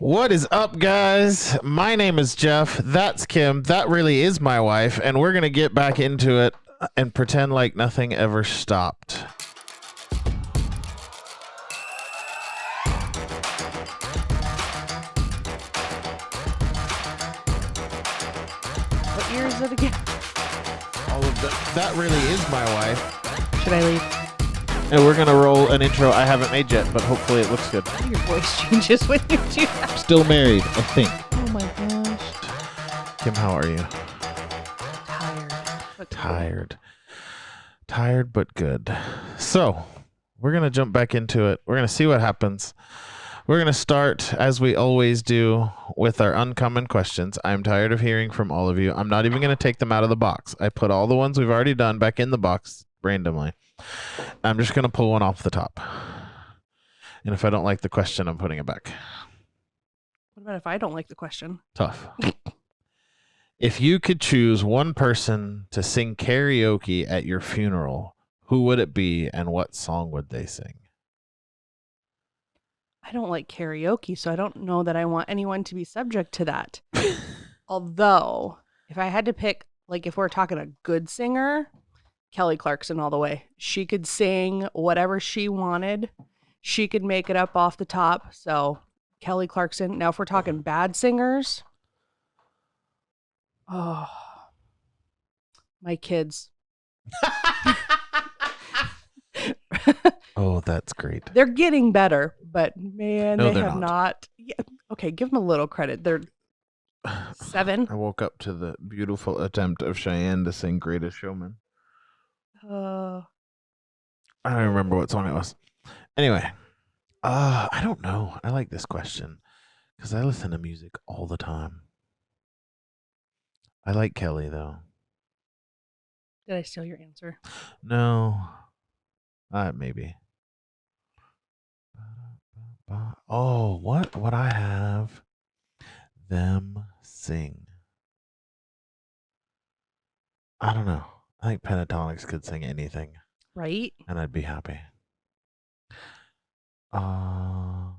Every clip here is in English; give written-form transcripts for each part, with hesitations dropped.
What is up, guys? My name is Jeff. That's Kim. That really is my wife. And we're going to get back into it and pretend like nothing ever stopped. What year is it again? All of that really is my wife. Should I leave? And we're going to roll an intro I haven't made yet, but hopefully it looks good. Your voice changes when you do that. Still married, I think. Oh my gosh. Kim, how are you? Tired. Tired, but good. So, we're going to jump back into it. We're going to see what happens. We're going to start, as we always do, with our uncommon questions. I'm tired of hearing from all of you. I'm not even going to take them out of the box. I put all the ones we've already done back in the box randomly. I'm just going to pull one off the top. And if I don't like the question, I'm putting it back. What about if I don't like the question? Tough. If you could choose one person to sing karaoke at your funeral, who would it be and what song would they sing? I don't like karaoke, so I don't know that I want anyone to be subject to that. Although, if I had to pick, like if we're talking a good singer, Kelly Clarkson all the way. She could sing whatever she wanted. She could make it up off the top. So Kelly Clarkson. Now, if we're talking bad singers, oh, my kids. Oh, that's great. They're getting better, but man, No, they they're have not. not. Yeah, okay, give them a little credit. They're 7. I woke up to the beautiful attempt of Cheyenne to sing Greatest Showman. I don't remember what song it was. Anyway, I don't know. I like this question because I listen to music all the time. I like Kelly, though. Did I steal your answer? No. Maybe. Oh, what would I have them sing? I don't know. I think Pentatonics could sing anything, Right? and I'd be happy. Oh,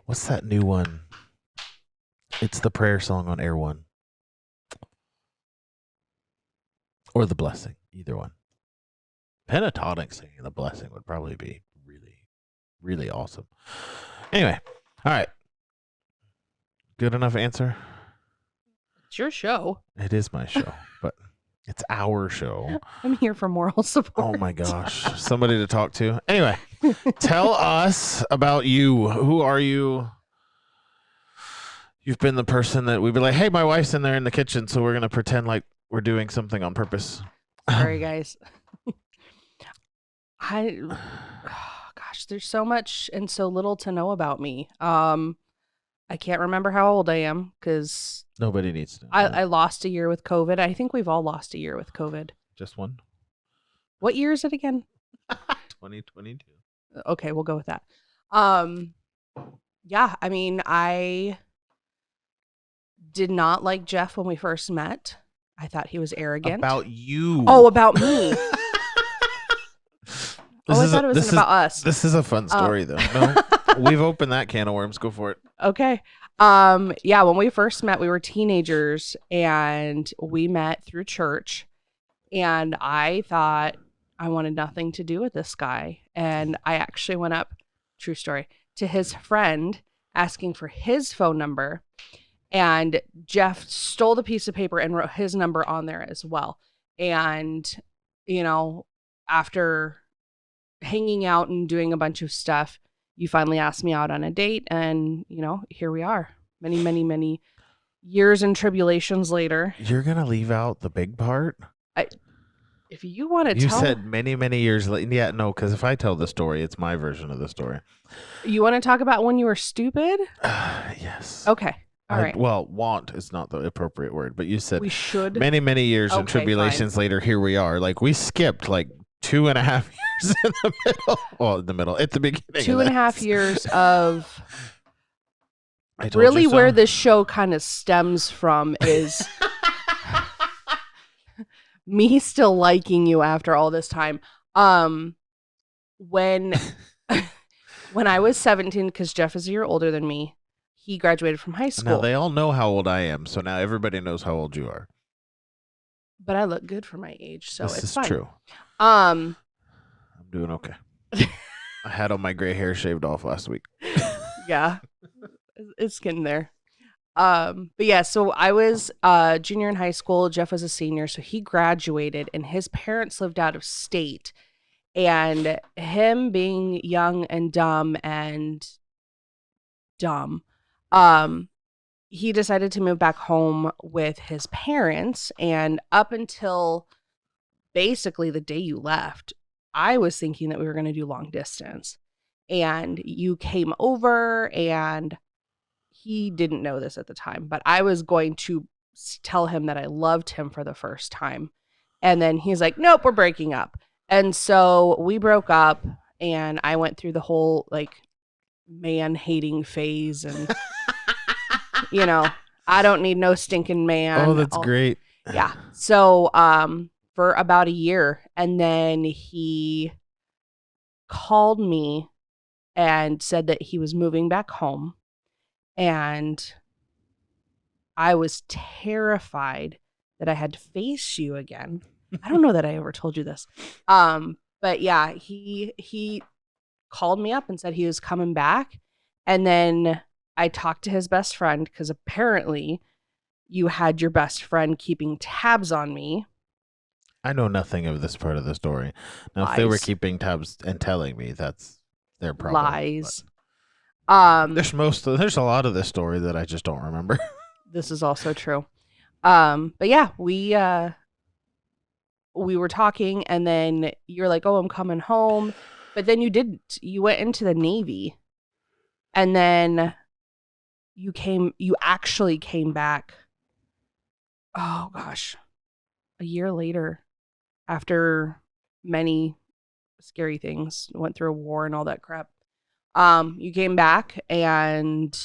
what's that new one? It's the prayer song on Air One. Or The Blessing, either one. Pentatonics singing The Blessing would probably be really, really awesome. Anyway, all right. Good enough answer? It's your show. It is my show, but it's our show. I'm here for moral support. Oh my gosh. Somebody to talk to. Anyway, tell us about you. Who are you? You've been the person that we'd be like, hey, my wife's in there in the kitchen, so we're going to pretend like we're doing something on purpose. Sorry, guys. Gosh, there's so much and so little to know about me. I can't remember how old I am because Nobody needs to know. I lost a year with COVID. I think we've all lost a year with COVID. Just one? What year is it again? 2022. Okay, we'll go with that. Yeah, I mean, I did not like Jeff when we first met. I thought he was arrogant. About you. Oh, about me. I thought it was about us. This is a fun story, though. No, we've opened that can of worms. Go for it. Okay. Yeah, when we first met, we were teenagers and we met through church, and I thought I wanted nothing to do with this guy. And I actually went up, true story, to his friend asking for his phone number, and Jeff stole the piece of paper and wrote his number on there as well. And, you know, after hanging out and doing a bunch of stuff, you finally asked me out on a date, and, you know, here we are. Many, many, many years and tribulations later. You're going to leave out the big part? If you want to You tell... said many, many years later. Yeah, no, because if I tell the story, it's my version of the story. You want to talk about when you were stupid? Yes. Okay. All right. Well, want is not the appropriate word, but you said We should. many, many years and Okay, tribulations later, here we are. Like, we skipped like 2.5 years in the middle. Well, in the middle. At the beginning. 2.5 years of... I told Really you so. where this show kind of stems from is me still liking you after all this time. When when I was 17, because Jeff is a year older than me, he graduated from high Now school. they all know how old I am, so now everybody knows how old you are. But I look good for my age, so This it's is fine. true. Um, I'm doing okay. I had all my gray hair shaved off last week. yeah, it's getting there. But yeah, so I was junior in high school. Jeff was a senior, so he graduated, and his parents lived out of state. And him being young and dumb, he decided to move back home with his parents. And up until basically the day you left, I was thinking that we were going to do long distance. And you came over, and he didn't know this at the time, but I was going to tell him that I loved him for the first time. And then he's like, nope, we're breaking up. And so we broke up, and I went through the whole like man hating phase. And, I don't need no stinking man. Oh, that's great. Yeah. So, for about a year, and then he called me and said that he was moving back home. And I was terrified that I had to face you again. I don't know that I ever told you this. But yeah, he called me up and said he was coming back. And then I talked to his best friend, because apparently you had your best friend keeping tabs on me. I know nothing of this part of the story. Now, Lies. if they were keeping tabs and telling me, that's their problem. Lies. There's a lot of this story that I just don't remember. This is also true. But yeah, we were talking, and then you're like, oh, I'm coming home. But then you didn't. You went into the Navy, and then you actually came back. Oh gosh, a year later, after many scary things, went through a war and all that crap. You came back, and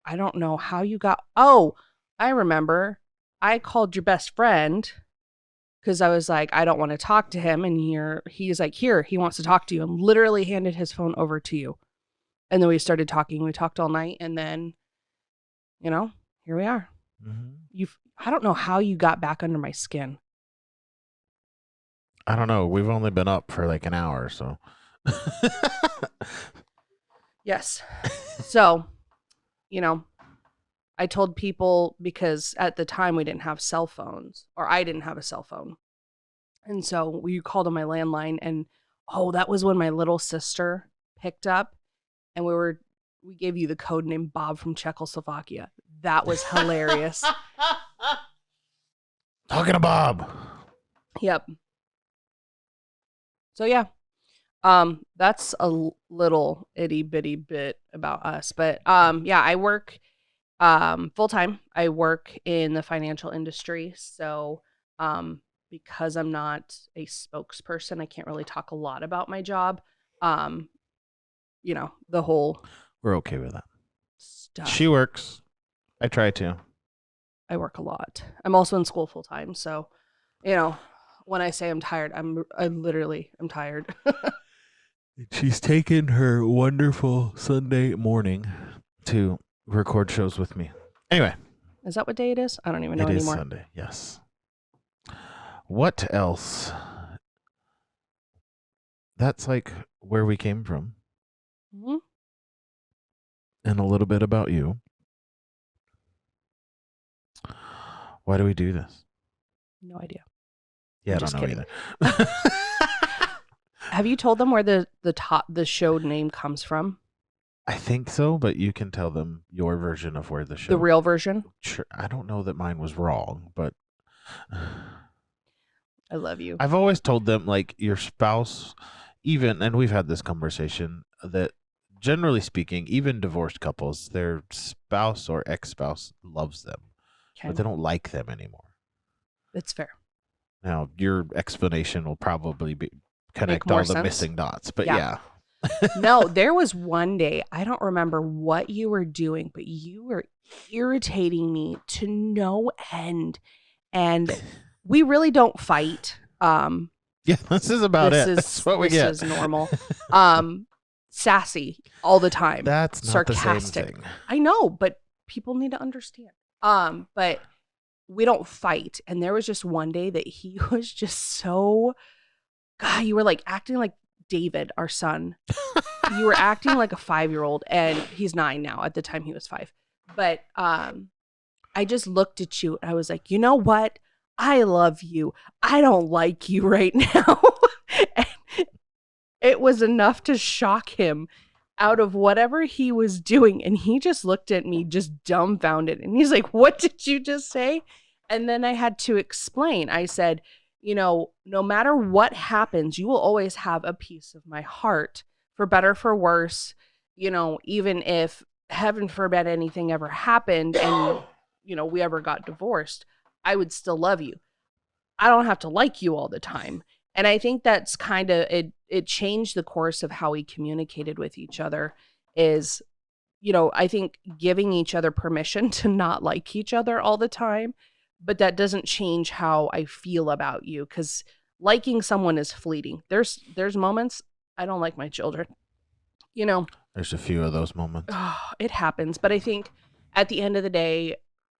I don't know how you got. Oh, I remember. I called your best friend because I was like, I don't want to talk to him. And he's like, here, he wants to talk to you, and literally handed his phone over to you. And then we started talking. We talked all night, and then, here we are. Mm-hmm. I don't know how you got back under my skin. I don't know. We've only been up for like an hour, so. Yes. So, I told people, because at the time we didn't have cell phones, or I didn't have a cell phone. And so we called on my landline, and that was when my little sister picked up, and we gave you the code name Bob from Czechoslovakia. That was hilarious. Talking to Bob. Yep. So yeah. That's a little itty bitty bit about us, but yeah, I work full time. I work in the financial industry, so because I'm not a spokesperson, I can't really talk a lot about my job. The whole We're okay with that stuff. She works. I try to. I work a lot. I'm also in school full time, so when I say I'm tired, I literally am tired. She's taken her wonderful Sunday morning to record shows with me. Anyway. Is that what day it is? I don't even know anymore. It is Sunday, yes. What else? That's like where we came from. Mm-hmm. And a little bit about you. Why do we do this? No idea. Yeah, I don't know either. Have you told them where the show name comes from? I think so, but you can tell them your version of where the show. The real version? Sure. I don't know that mine was wrong, but I love you. I've always told them, like, your spouse, and we've had this conversation, that generally speaking, even divorced couples, their spouse or ex-spouse loves them, but they don't like them anymore. That's fair. Now, your explanation will probably connect all the missing dots, but yeah. No, there was one day, I don't remember what you were doing, but you were irritating me to no end. And we really don't fight. Yeah, this is about it. That's what we get. This is normal. sassy all the time. That's not sarcastic. the same thing. I know, but people need to understand. But we don't fight. And there was just one day that he was just so, God, you were like acting like David, our son. You were acting like a 5-year-old, and he's 9 now. At the time, he was 5. But I just looked at you, and I was like, you know what? I love you. I don't like you right now. And it was enough to shock him out of whatever he was doing. And he just looked at me just dumbfounded. And he's like, what did you just say? And then I had to explain. I said, no matter what happens, you will always have a piece of my heart, for better, for worse. Even if, heaven forbid, anything ever happened and, we ever got divorced, I would still love you. I don't have to like you all the time. And I think that's kind of, it changed the course of how we communicated with each other is, I think giving each other permission to not like each other all the time, but that doesn't change how I feel about you, because liking someone is fleeting. There's moments I don't like my children, There's a few of those moments. It happens. But I think at the end of the day,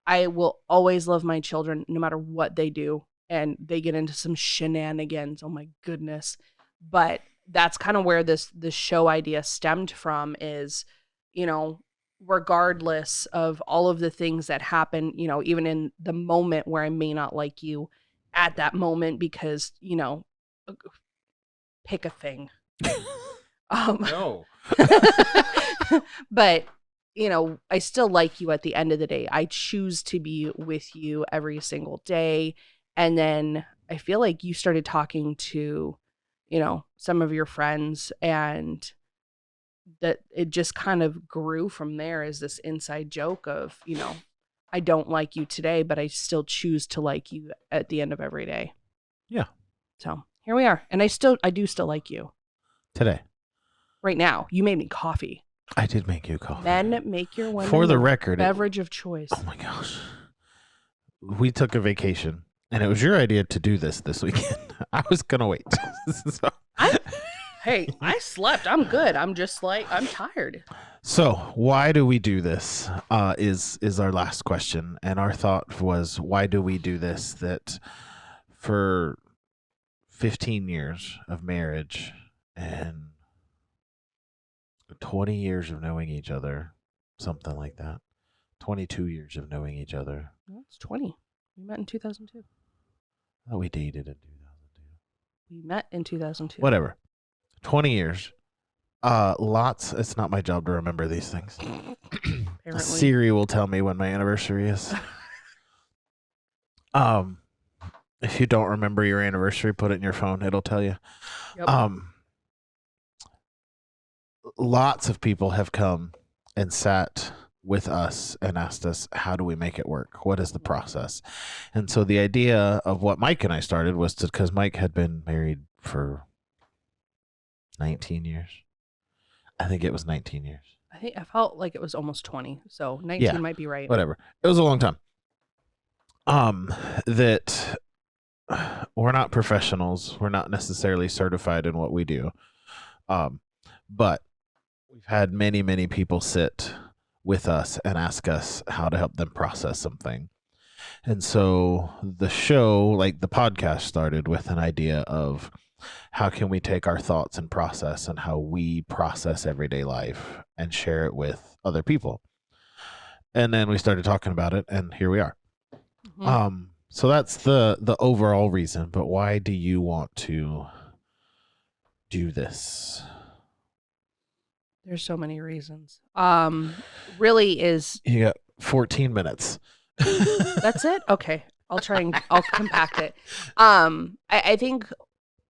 I will always love my children no matter what they do. And they get into some shenanigans. Oh my goodness. But that's kind of where this show idea stemmed from is, regardless of all of the things that happen, even in the moment where I may not like you at that moment because, pick a thing. No. But, I still like you at the end of the day. I choose to be with you every single day. And then I feel like you started talking to, some of your friends, and that it just kind of grew from there as this inside joke of, I don't like you today, but I still choose to like you at the end of every day. Yeah. So here we are. And I do still like you. Today. Right now. You made me coffee. I did make you coffee. Men, make your women for the record, beverage of choice. Oh my gosh. We took a vacation. And it was your idea to do this weekend. I was going to wait. So. Hey, I slept. I'm good. I'm just like, I'm tired. So why do we do this is our last question. And our thought was, why do we do this? That for 15 years of marriage and 20 years of knowing each other, something like that, 22 years of knowing each other. Well, it's 20. We met in 2002. Oh, we dated in 2002. We met in 2002. Whatever. 20 years. Lots. It's not my job to remember these things. Apparently. Siri will tell me when my anniversary is. If you don't remember your anniversary, put it in your phone. It'll tell you. Yep. Lots of people have come and sat with us and asked us, how do we make it work? What is the process? And so the idea of what Mike and I started was because Mike had been married for 19 years. I think it was 19 years. I felt like it was almost 20. So 19 might be right. Whatever. It was a long time. That we're not professionals. We're not necessarily certified in what we do. But we've had many, many people sit with us and ask us how to help them process something. And so the show, like the podcast, started with an idea of how can we take our thoughts and process and how we process everyday life and share it with other people. And then we started talking about it, and here we are. Mm-hmm. So that's the overall reason, but why do you want to do this? There's so many reasons. Really is... You got 14 minutes. That's it? Okay. I'll compact it. I think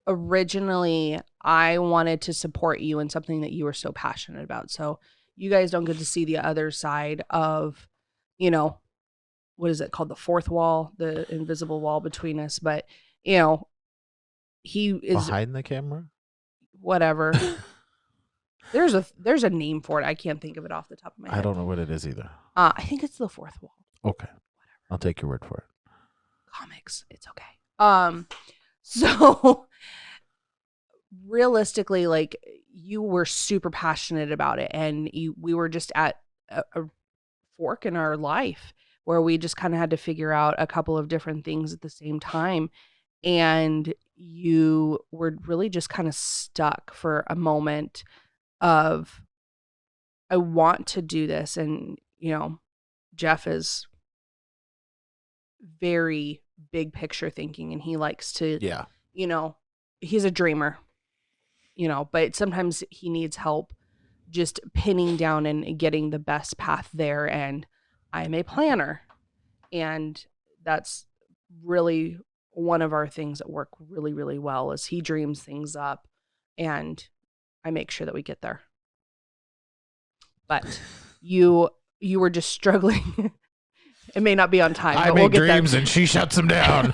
originally I wanted to support you in something that you were so passionate about. So you guys don't get to see the other side of, what is it called? The fourth wall, the invisible wall between us. But, he is behind the camera. Whatever. There's a name for it. I can't think of it off the top of my head. I don't know what it is either. I think it's the fourth wall. Okay. Whatever. I'll take your word for it. Comics. It's okay. So realistically, like, you were super passionate about it, and we were just at a fork in our life where we just kind of had to figure out a couple of different things at the same time. And you were really just kind of stuck for a moment of, I want to do this. And, Jeff is very big picture thinking, and he likes to, Yeah. He's a dreamer, but sometimes he needs help just pinning down and getting the best path there. And I'm a planner, and that's really one of our things that work really, really well is he dreams things up and I make sure that we get there. But you were just struggling. It may not be on time. I but make we'll get dreams there. and she shuts them down.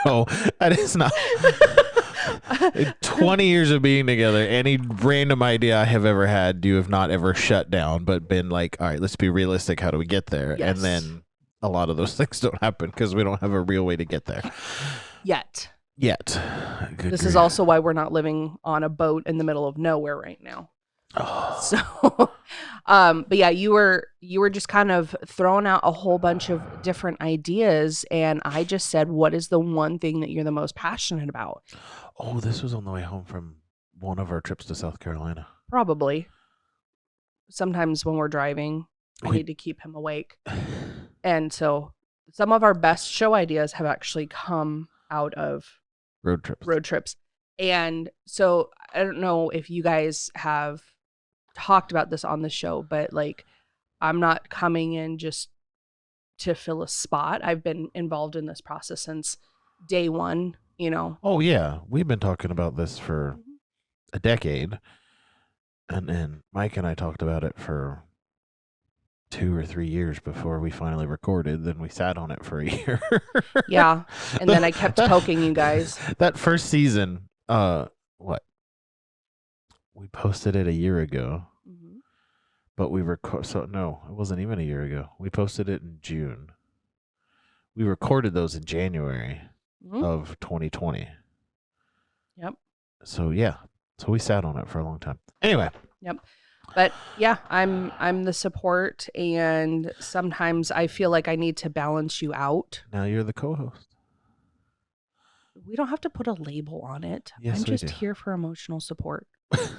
No, that is not. 20 years of being together, any random idea I have ever had, you have not ever shut down, but been like, all right, let's be realistic. How do we get there? Yes. And then a lot of those things don't happen because we don't have a real way to get there. Yet. Good This grief. is also why we're not living on a boat in the middle of nowhere right now. Oh. So, but yeah, you were just kind of throwing out a whole bunch of different ideas, and I just said, what is the one thing that you're the most passionate about? Oh, this was on the way home from one of our trips to South Carolina. Probably. Sometimes when we're driving, I need to keep him awake. And so some of our best show ideas have actually come out of Road trips. And so I don't know if you guys have talked about this on the show, but like, I'm not coming in just to fill a spot. I've been involved in this process since day one, Oh, yeah. We've been talking about this for a decade. And then Mike and I talked about it for 2 or 3 years before we finally recorded. Then we sat on it for a year. Yeah. And then I kept poking you guys. That first season, what? We posted it a year ago. Mm-hmm. But no, it wasn't even a year ago. We posted it in June. We recorded those in January of 2020. Yep. So yeah. So we sat on it for a long time. Anyway. Yep. But yeah, I'm the support, and sometimes I feel like I need to balance you out. Now you're the co-host. We don't have to put a label on it. Yes, I'm we just do. here for emotional support. I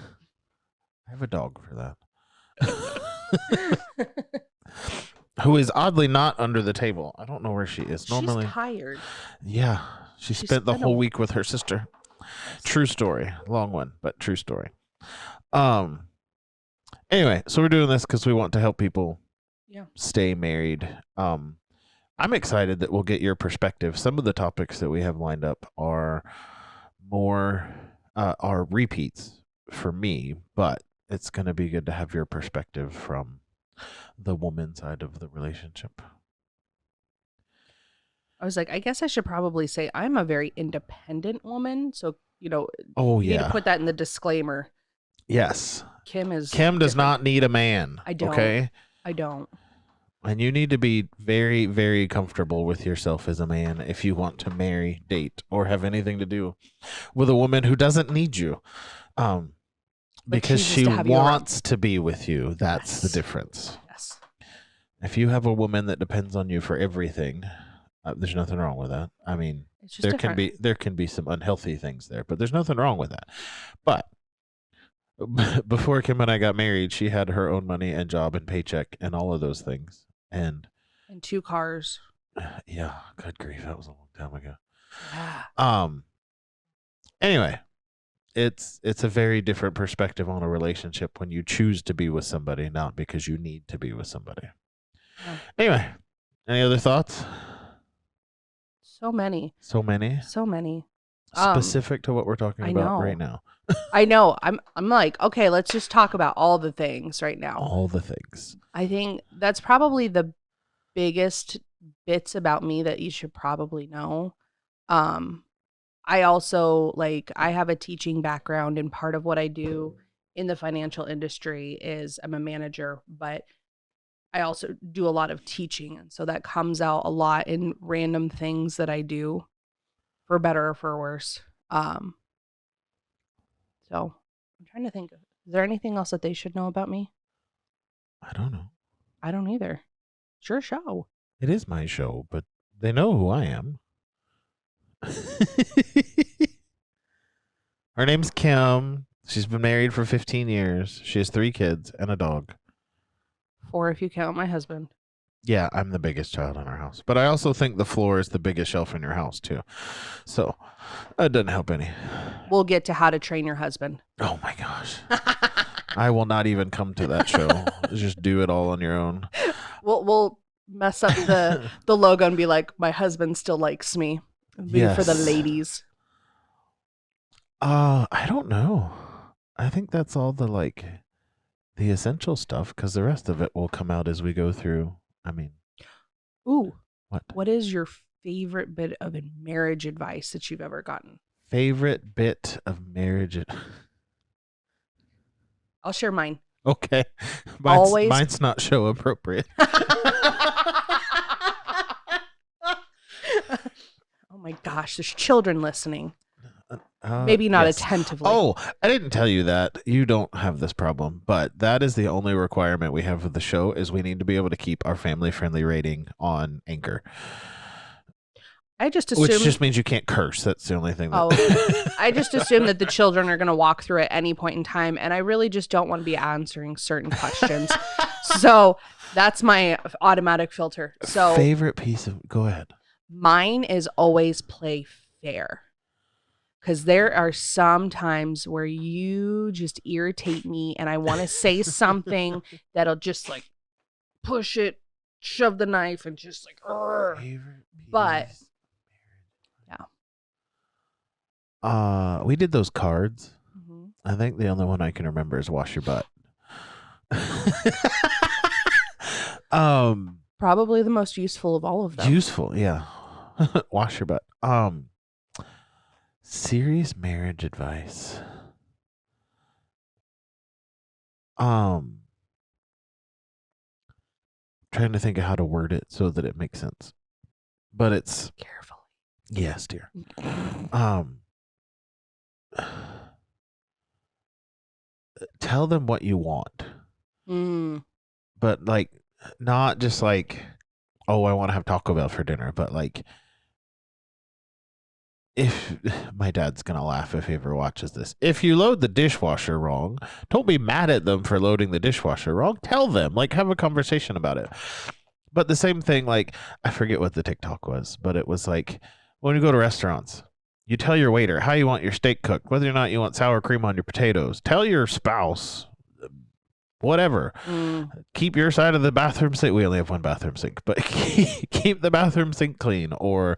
have a dog for that. Who is oddly not under the table. I don't know where she is. Normally, she's tired. Yeah, she spent the whole week with her sister. True story. Long one, but true story. Anyway, so we're doing this because we want to help people stay married. I'm excited that we'll get your perspective. Some of the topics that we have lined up are are repeats for me, but it's going to be good to have your perspective from the woman side of the relationship. I was like, I guess I should probably say I'm a very independent woman. So, Oh, you need yeah. to put that in the disclaimer. Yes. Kim does different. not need a man. I don't. Okay? I don't. And you need to be very, very comfortable with yourself as a man if you want to marry, date, or have anything to do with a woman who doesn't need you. Because she wants to be with you. That's the difference. Yes. If you have a woman that depends on you for everything, there's nothing wrong with that. I mean, there can be some unhealthy things there, but there's nothing wrong with that. But before Kim and I got married, she had her own money and job and paycheck and all of those things. And 2 cars. Yeah, good grief, that was a long time ago. Yeah. Anyway, it's a very different perspective on a relationship when you choose to be with somebody, not because you need to be with somebody. Yeah. Anyway, any other thoughts? So many. Specific to what we're talking about right now. I know. I'm like, okay, let's just talk about all the things right now. All the things. I think that's probably the biggest bits about me that you should probably know. I also I have a teaching background, and part of what I do in the financial industry is I'm a manager, but I also do a lot of teaching. And so that comes out a lot in random things that I do, for better or for worse. So I'm trying to think. Is there anything else that they should know about me? I don't know. I don't either. Sure, show. It is my show, but they know who I am. Her name's Kim. She's been married for 15 years. She has 3 kids and a dog. 4 if you count my husband. Yeah, I'm the biggest child in our house. But I also think the floor is the biggest shelf in your house, too. So that doesn't help any. We'll get to how to train your husband. Oh, my gosh. I will not even come to that show. Just do it all on your own. We'll mess up the logo and be like, my husband still likes me. It'll be for the Yes. ladies. I don't know. I think that's all the essential stuff, because the rest of it will come out as we go through. I mean, Ooh, what? what is your favorite bit of marriage advice that you've ever gotten? Favorite bit of marriage? I'll share mine. Okay. Always. Mine's not show appropriate. Oh my gosh, there's children listening. Uh, Maybe not yes. attentively. Oh, I didn't tell you that. You don't have this problem, but that is the only requirement we have of the show is we need to be able to keep our family-friendly rating on Anchor. I just assume. Which just means you can't curse. That's the only thing. That I just assume that the children are going to walk through at any point in time, and I really just don't want to be answering certain questions. So that's my automatic filter. So favorite piece of. Go ahead. Mine is always play fair. Because there are some times where you just irritate me and I want to say something that'll just like push it, shove the knife, and just like, but yeah. We did those cards. Mm-hmm. I think the only one I can remember is wash your butt. Probably the most useful of all of them. Useful, yeah. Wash your butt. Serious marriage advice. Trying to think of how to word it so that it makes sense. But it's carefully. Yes, dear. Tell them what you want. But not just oh, I want to have Taco Bell for dinner, but if my dad's going to laugh if he ever watches this. If you load the dishwasher wrong, don't be mad at them for loading the dishwasher wrong. Tell them, have a conversation about it. But the same thing, I forget what the TikTok was, but it was when you go to restaurants, you tell your waiter how you want your steak cooked, whether or not you want sour cream on your potatoes. Tell your spouse, whatever. Keep your side of the bathroom sink. We only have one bathroom sink, but keep the bathroom sink clean. Or,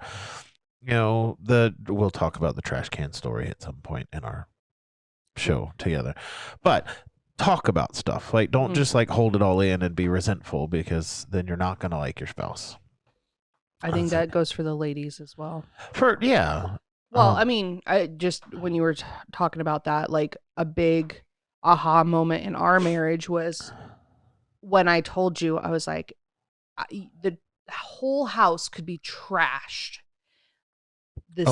we'll talk about the trash can story at some point in our show together. But talk about stuff. Don't just hold it all in and be resentful, because then you're not going to like your spouse. I think that goes for the ladies as well. Yeah. Well, I mean, I just, when you were talking about that, a big aha moment in our marriage was when I told you, I was like, the whole house could be trashed.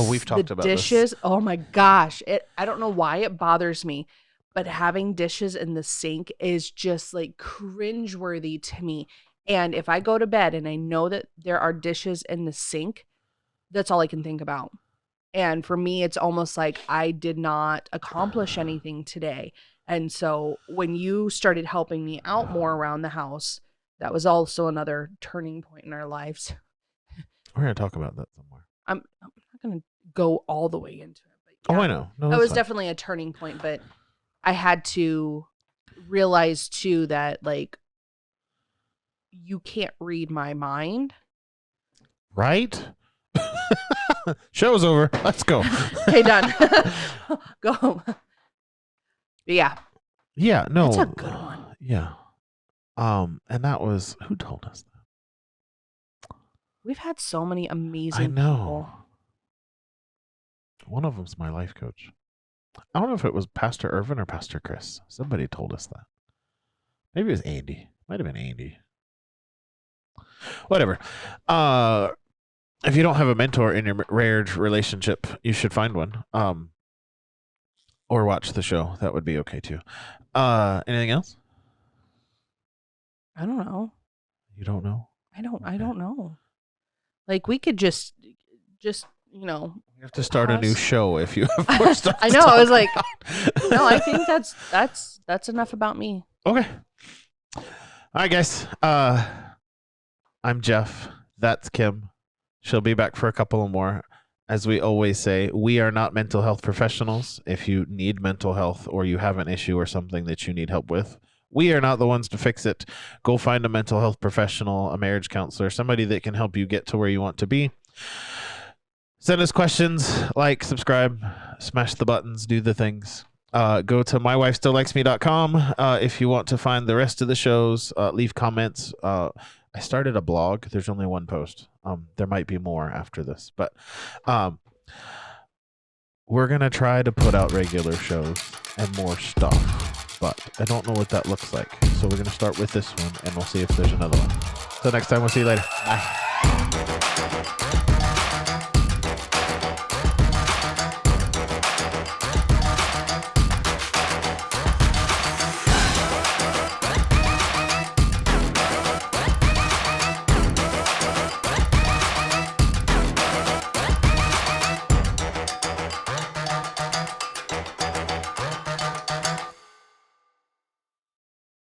We've talked about dishes. This. Oh my gosh. I don't know why it bothers me, but having dishes in the sink is just cringeworthy to me. And if I go to bed and I know that there are dishes in the sink, that's all I can think about. And for me, it's almost like I did not accomplish anything today. And so when you started helping me out more around the house, that was also another turning point in our lives. We're going to talk about that somewhere. I'm not going to go all the way into it. But yeah, I know. No, that was definitely a turning point, but I had to realize too that you can't read my mind. Right? Show's over. Let's go. Okay, done. Go home. But yeah. Yeah, no. That's a good one. Yeah. And that was, who told us that? We've had so many amazing I know. people. One of them's my life coach. I don't know if it was Pastor Irvin or Pastor Chris. Somebody told us that. Maybe it was Andy. Might have been Andy. Whatever. If you don't have a mentor in your marriage relationship, you should find one. or watch the show. That would be okay too. Anything else? I don't know. You don't know? I don't know. Like we could just you know. You have to start a new pause. show if you have more stuff. I to know. I talk was like, about. no, I think that's enough about me. Okay. All right, guys. I'm Jeff. That's Kim. She'll be back for a couple more. As we always say, we are not mental health professionals. If you need mental health or you have an issue or something that you need help with, we are not the ones to fix it. Go find a mental health professional, a marriage counselor, somebody that can help you get to where you want to be. Send us questions, like, subscribe, smash the buttons, do the things. Go to mywifestilllikesme.com if you want to find the rest of the shows. Leave comments. I started a blog. There's only one post. There might be more after this, but we're going to try to put out regular shows and more stuff, but I don't know what that looks like. So we're going to start with this one, and we'll see if there's another one. So next time, we'll see you later. Bye.